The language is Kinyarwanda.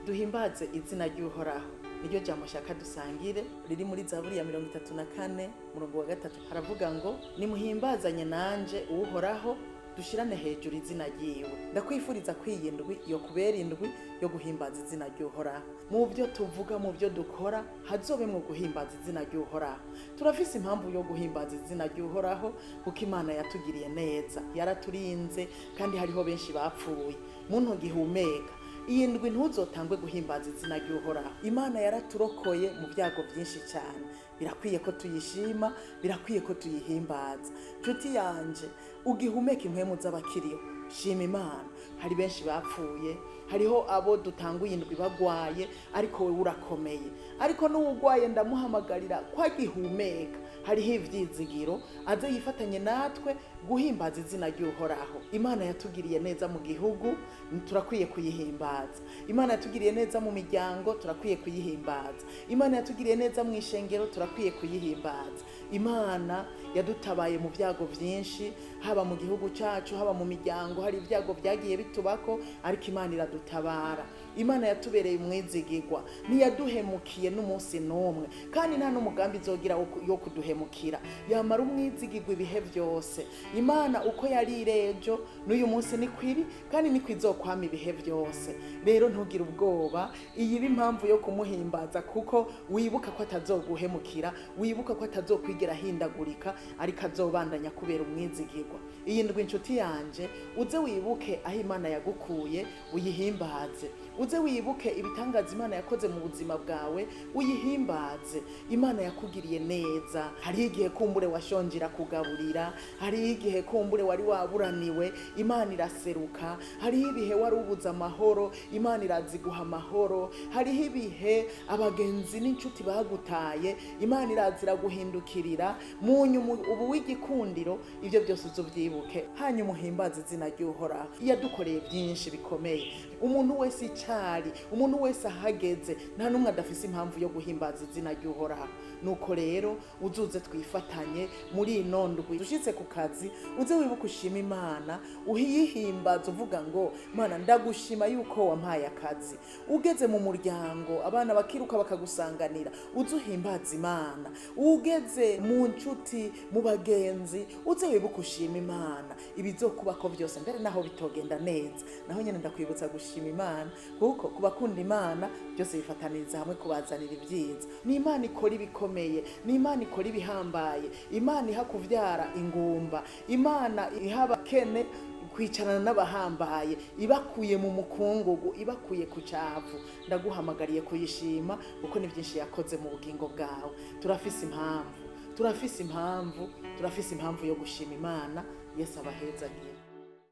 duhimbaze izina ry'Uhoraho niryo jambo shaka dusangire riri muri Zaburi ya 34 murongo wa 3 haravuga ngo nimuhimbazanye nanje Uhoraho dushirane hejuru izina ryiwe. Ndakwifuriza kwiyindwi yo kubera indwi yo guhimbaza izina ry'Uhoraho. Mu byo tuvuga mu byo dukora hazobemwe guhimbaza izina ry'Uhoraho. Turafise impamvu yo guhimbaza izina ry'Uhoraho kuko Imana yatugiriye neza, yaraturinze kandi hariho benshi bapfuye. Muntu gihumeka iyi ndwi ntuzotangwe guhimbaza izina ry'Uhoraho. Imana yaraturokoye mu byago byinshi cyane, birakwiye ko tuyishima, birakwiye ko tuyihimbaza. Nshuti yanje ugihumeka impwemu z'abakiriho, shima Imana. Hari benshi bapfuye, hariho abo dutanguye indwi bagwaye, ariko we urakomeye. Ariko n'uwugwaye ndamuhamagarira kwa gihumeka, hariho ivyizigiro aze yifatanye natwe guhimbaza izina ry'Uhoraho. Imana yatugiriye neza mu gihugu, turakwiye kuyihimbaza. Imana yatugiriye neza mu miryango, turakwiye kuyihimbaza. Imana yatugiriye neza mu ishengero, turakwiye kuyihimbaza. Imana yadutabaye mu byago byinshi, haba mu gihugu cyacu, haba mu miryango, hari ibyago byagiye bitubako, ariko Imana iradutabara. Imana yatubereye umwizigirwa, ntiyaduhemukiye n'umunsi n'umwe, kandi nta n'umugambi izogira yo kuduhemukira. Yamara umwizigirwa ibihe byose. Imana uko yari irejo n'uyu munsi ni kwiri, kandi ni kwizokwama ibihe byose. Rero ntugire ubwoba, iyi iri impamvu yo kumuhimbaza, kuko wibuka ko atazoguhemukira, wibuka ko atazokwigira hindagurika, ariko azobandanya kubera umwizigirwa. Iyi ndwi inshuti yanje uze wibuke aho Imana yagukuye, uyihimbaze. Uze wibuke ibitangaza Imana yakoze mu buzima bwawe, uyihimbaze. Imana yakugiriye neza. Hari igihe kumbure washonjira kugaburira, hari igihe kumbure wari waburaniwe, Imana iraseruka. Hari ibihe wari ubuza amahoro, Imana iraziguha amahoro. Hari ibihe abagenzi n'inshuti bagutaye, Imana irazira guhindukirira. Munyuma ubu w'igikundiro, ibyo byose uzovyibuke, hanyuma uhimbaze izina ry'Uhoraho. Yadukoreye byinshi bikomeye. Umuntu wese icari, umuntu wese ahageze, nta numwe adafise impamvu yo guhimbaza izina ry'Uhoraho. Nuko rero uzuze twifatanye muri ino ndwi dushitse ku kazi, uze wibuka ushima Imana, uhihimbaza uvuga ngo Mana ndagushima yuko wampaye akazi. Ugeze mu muryango abana bakiruka bakagusanganira, uze uhimbaza Imana. Ugeze mu nshuti, mu bagenzi, uze wibuka ushima Imana. Ibizokubako byose mbere naho bitogenda neza, naho nyene ndakwibutsa gushima Imana, kuko kubakunda Imana byose bifataniriza hamwe kubazanira ibyiza. Ni Imana ikora ibikomeye, ni Imana ikora ibihambaye. Imana iha kuvyara ingumba, Imana iha abakene kwicarana n'abahambaye, ibakuye mu mukungugu, ibakuye ku cyavu. Ndaguhamagariye kuyishima kuko ni byinshi yakoze mu bugingo bwawe. Turafise impamvu yo gushima Imana. Yesu abahezagire.